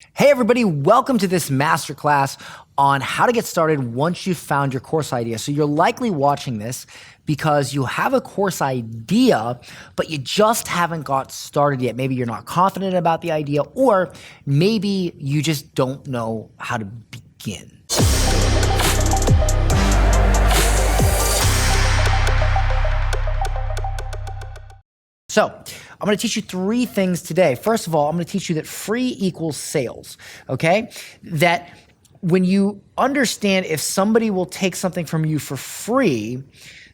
Hey everybody, welcome to this masterclass on how to get started once you've found your course idea. So you're likely watching this because you have a course idea, but you just haven't got started yet. Maybe you're not confident about the idea, or maybe you just don't know how to begin. So I'm going to teach you three things today. First of all, I'm going to teach you that free equals sales, okay? That when you understand if somebody will take something from you for free,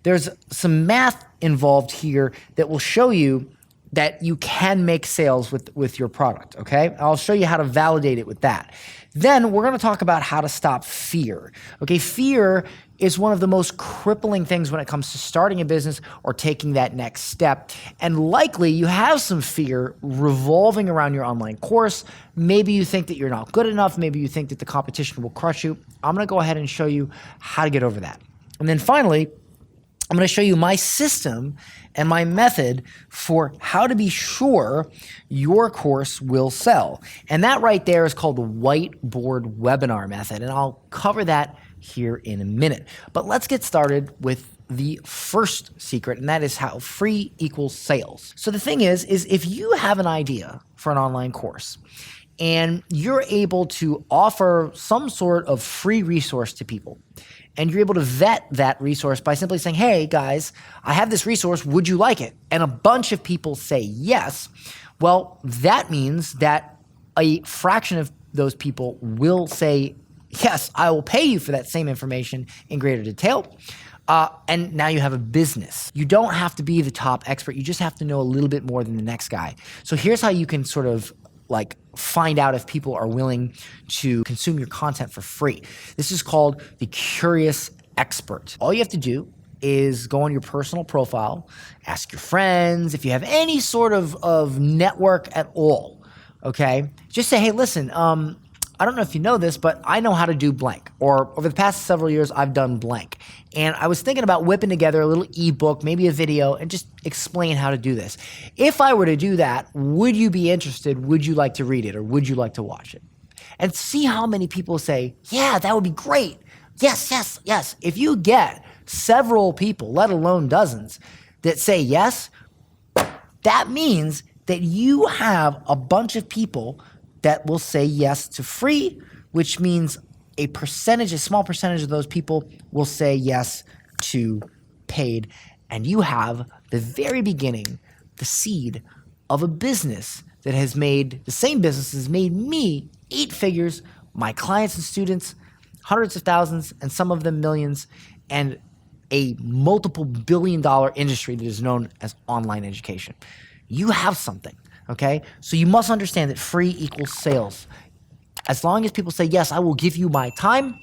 there's some math involved here that will show you that you can make sales with your product, okay? I'll show you how to validate it with that. Then we're going to talk about how to stop fear, okay? Fear is one of the most crippling things when it comes to starting a business or taking that next step. And likely you have some fear revolving around your online course. Maybe you think that you're not good enough. Maybe you think that the competition will crush you. I'm going to go ahead and show you how to get over that. And then finally, I'm going to show you my system and my method for how to be sure your course will sell. And that right there is called the whiteboard webinar method. And I'll cover that here in a minute. But let's get started with the first secret, and that is how free equals sales. So the thing is if you have an idea for an online course and you're able to offer some sort of free resource to people, and you're able to vet that resource by simply saying, hey guys, I have this resource, would you like it? And a bunch of people say yes. Well, that means that a fraction of those people will say, yes, I will pay you for that same information in greater detail. And now you have a business. You don't have to be the top expert. You just have to know a little bit more than the next guy. So here's how you can sort of like find out if people are willing to consume your content for free. This is called the Curious Expert. All you have to do is go on your personal profile, ask your friends, if you have any sort of network at all, okay? Just say, hey, listen, I don't know if you know this, but I know how to do blank. Or over the past several years, I've done blank. And I was thinking about whipping together a little ebook, maybe a video, and just explain how to do this. If I were to do that, would you be interested? Would you like to read it, or would you like to watch it? And see how many people say, yeah, that would be great. Yes, yes, yes. If you get several people, let alone dozens, that say yes, that means that you have a bunch of people that will say yes to free, which means a small percentage of those people will say yes to paid. And you have the very beginning, the seed of a business that has made, the same business has made me 8 figures, my clients and students, hundreds of thousands, and some of them millions, and a multiple billion-dollar industry that is known as online education. You have something. Okay, so you must understand that free equals sales. As long as people say, yes, I will give you my time,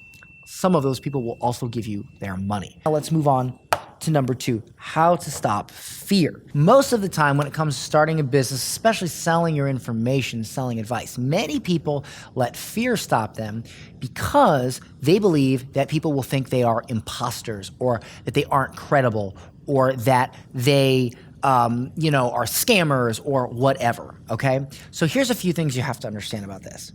some of those people will also give you their money. Now let's move on to number 2, how to stop fear. Most of the time when it comes to starting a business, especially selling your information, selling advice, many people let fear stop them because they believe that people will think they are imposters, or that they aren't credible, or that they are scammers or whatever, okay? So here's a few things you have to understand about this.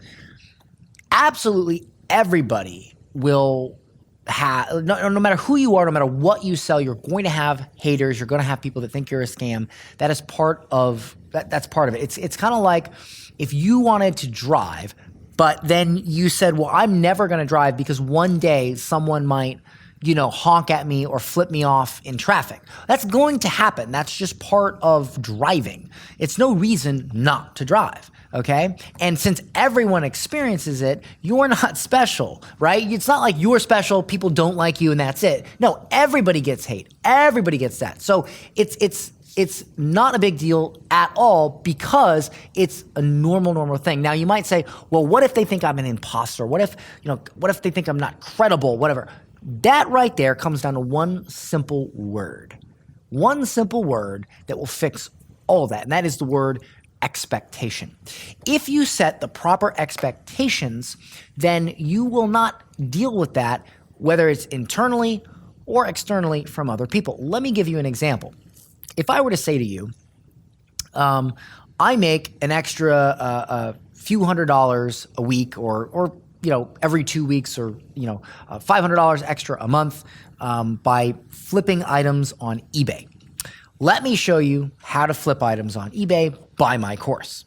Absolutely everybody will have, no matter who you are, no matter what you sell, you're going to have haters, you're going to have people that think you're a scam. That is part of, that's part of it. It's kind of like if you wanted to drive, but then you said, well, I'm never going to drive because one day someone might honk at me or flip me off in traffic. That's going to happen. That's just part of driving. It's no reason not to drive, okay? And since everyone experiences it, you're not special, right? It's not like you're special, people don't like you, and that's it. No, everybody gets hate. Everybody gets that. So it's not a big deal at all because it's a normal thing. Now you might say, well, what if they think I'm an imposter? What if they think I'm not credible, whatever? That right there comes down to one simple word. One simple word that will fix all of that, and that is the word expectation. If you set the proper expectations, then you will not deal with that, whether it's internally or externally from other people. Let me give you an example. If I were to say to you, I make an extra few $100s a week or every 2 weeks or, $500 extra a month by flipping items on eBay. Let me show you how to flip items on eBay. Buy my course.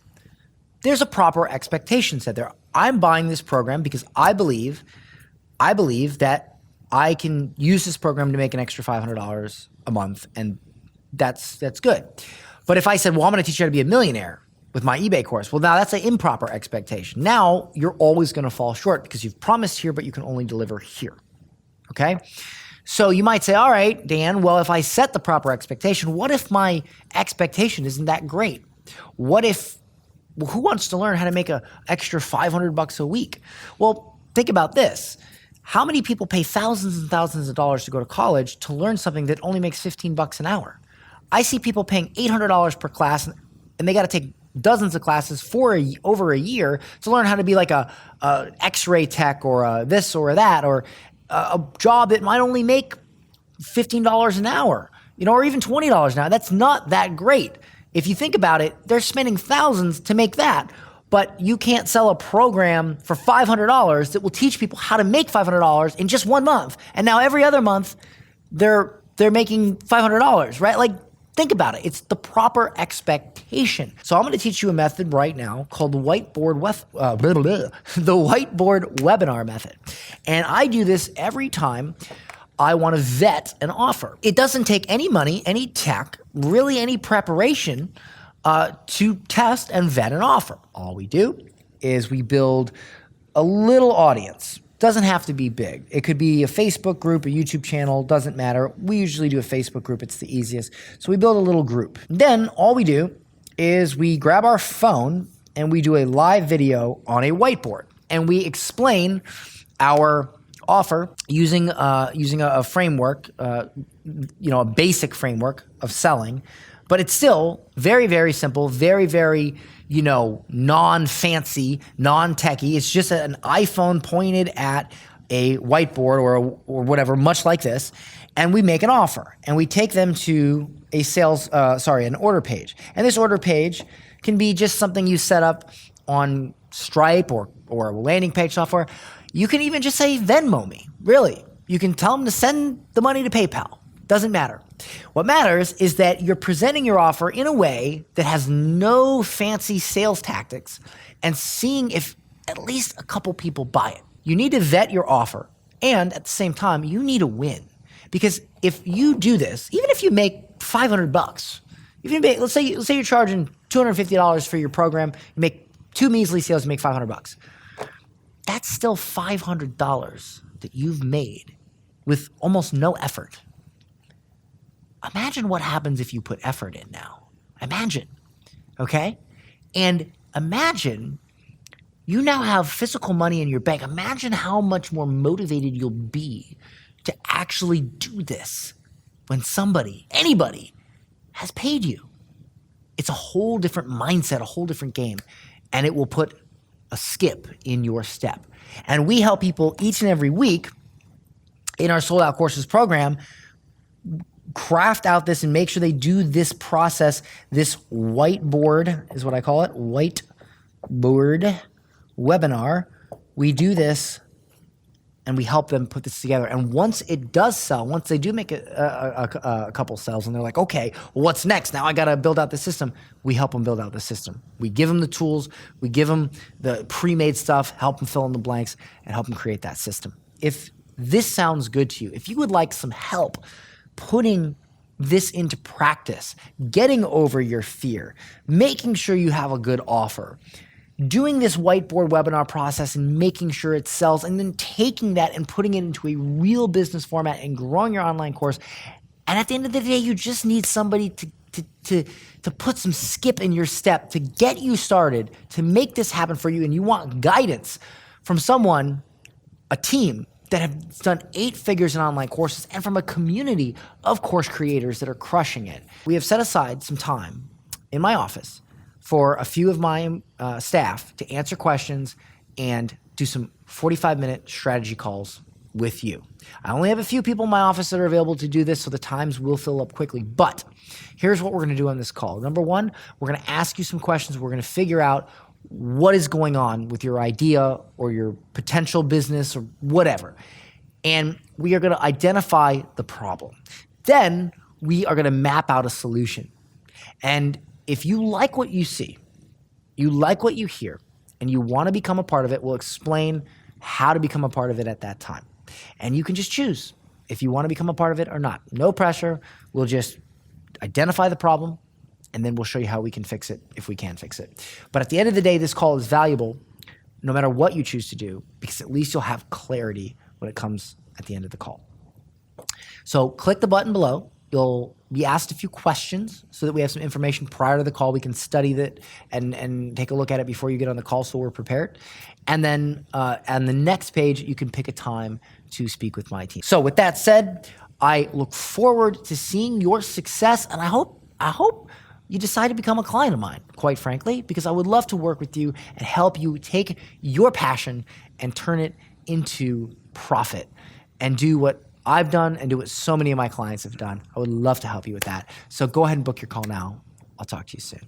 There's a proper expectation set there. I'm buying this program because I believe that I can use this program to make an extra $500 a month, and that's good. But if I said, well, I'm going to teach you how to be a millionaire with my eBay course, well, now that's an improper expectation. Now you're always going to fall short because you've promised here, but you can only deliver here. Okay? So you might say, all right, Dan, well, if I set the proper expectation, what if my expectation isn't that great? Who wants to learn how to make an extra $500 a week? Well, think about this. How many people pay thousands and thousands of dollars to go to college to learn something that only makes $15 an hour? I see people paying $800 per class, and they got to take dozens of classes for over a year to learn how to be like a X-ray tech or a this or that, or a job that might only make $15 an hour, or even $20 an hour. That's not that great. If you think about it, they're spending thousands to make that, but you can't sell a program for $500 that will teach people how to make $500 in just 1 month. And now every other month they're making $500, right? Like, think about it. It's the proper expectation. So I'm going to teach you a method right now called the whiteboard webinar method. And I do this every time I want to vet an offer. It doesn't take any money, any tech, really any preparation to test and vet an offer. All we do is we build a little audience. Doesn't have to be big. It could be a Facebook group, a YouTube channel, doesn't matter. We usually do a Facebook group. It's the easiest. So we build a little group. Then all we do is we grab our phone and we do a live video on a whiteboard. And we explain our offer using a framework, a basic framework of selling, but it's still very, very simple, very, very, non-fancy, non-techy. It's just an iPhone pointed at a whiteboard or whatever, much like this, and we make an offer, and we take them to an order page. And this order page can be just something you set up on Stripe or a landing page software. You can even just say Venmo me, really. You can tell them to send the money to PayPal. Doesn't matter. What matters is that you're presenting your offer in a way that has no fancy sales tactics and seeing if at least a couple people buy it. You need to vet your offer, and at the same time, you need to win. Because if you do this, even if you make $500, let's say you're charging $250 for your program, you make 2 measly sales, you make $500. That's still $500 that you've made with almost no effort. Imagine what happens if you put effort in now. Imagine, okay? And imagine you now have physical money in your bank. Imagine how much more motivated you'll be to actually do this when anybody has paid you. It's a whole different mindset, a whole different game, and it will put a skip in your step. And we help people each and every week in our Sold Out Courses program craft out this and make sure they do this process, this whiteboard is what I call it, whiteboard webinar. We do this and we help them put this together. And once it does sell, once they do make a couple sales and they're like, okay, what's next? Now I got to build out the system. We help them build out the system. We give them the tools. We give them the pre-made stuff, help them fill in the blanks, and help them create that system. If this sounds good to you, if you would like some help putting this into practice, getting over your fear, making sure you have a good offer, doing this whiteboard webinar process and making sure it sells, and then taking that and putting it into a real business format and growing your online course. And at the end of the day, you just need somebody to put some skip in your step, to get you started, to make this happen for you. And you want guidance from someone, a team that have done 8 figures in online courses, and from a community of course creators that are crushing it. We have set aside some time in my office for a few of my staff to answer questions and do some 45-minute strategy calls with you. I only have a few people in my office that are available to do this, so the times will fill up quickly. But here's what we're going to do on this call. Number one, we're going to ask you some questions. We're going to figure out what is going on with your idea or your potential business or whatever. And we are going to identify the problem. Then we are going to map out a solution. And if you like what you see, you like what you hear, and you want to become a part of it, we'll explain how to become a part of it at that time. And you can just choose if you want to become a part of it or not. No pressure. We'll just identify the problem, and then we'll show you how we can fix it if we can fix it. But at the end of the day, this call is valuable no matter what you choose to do, because at least you'll have clarity when it comes at the end of the call. So click the button below. You'll be asked a few questions so that we have some information prior to the call. We can study that and take a look at it before you get on the call so we're prepared. And then on the next page, you can pick a time to speak with my team. So with that said, I look forward to seeing your success, and I hope you decide to become a client of mine, quite frankly, because I would love to work with you and help you take your passion and turn it into profit and do what I've done and do what so many of my clients have done. I would love to help you with that. So go ahead and book your call now. I'll talk to you soon.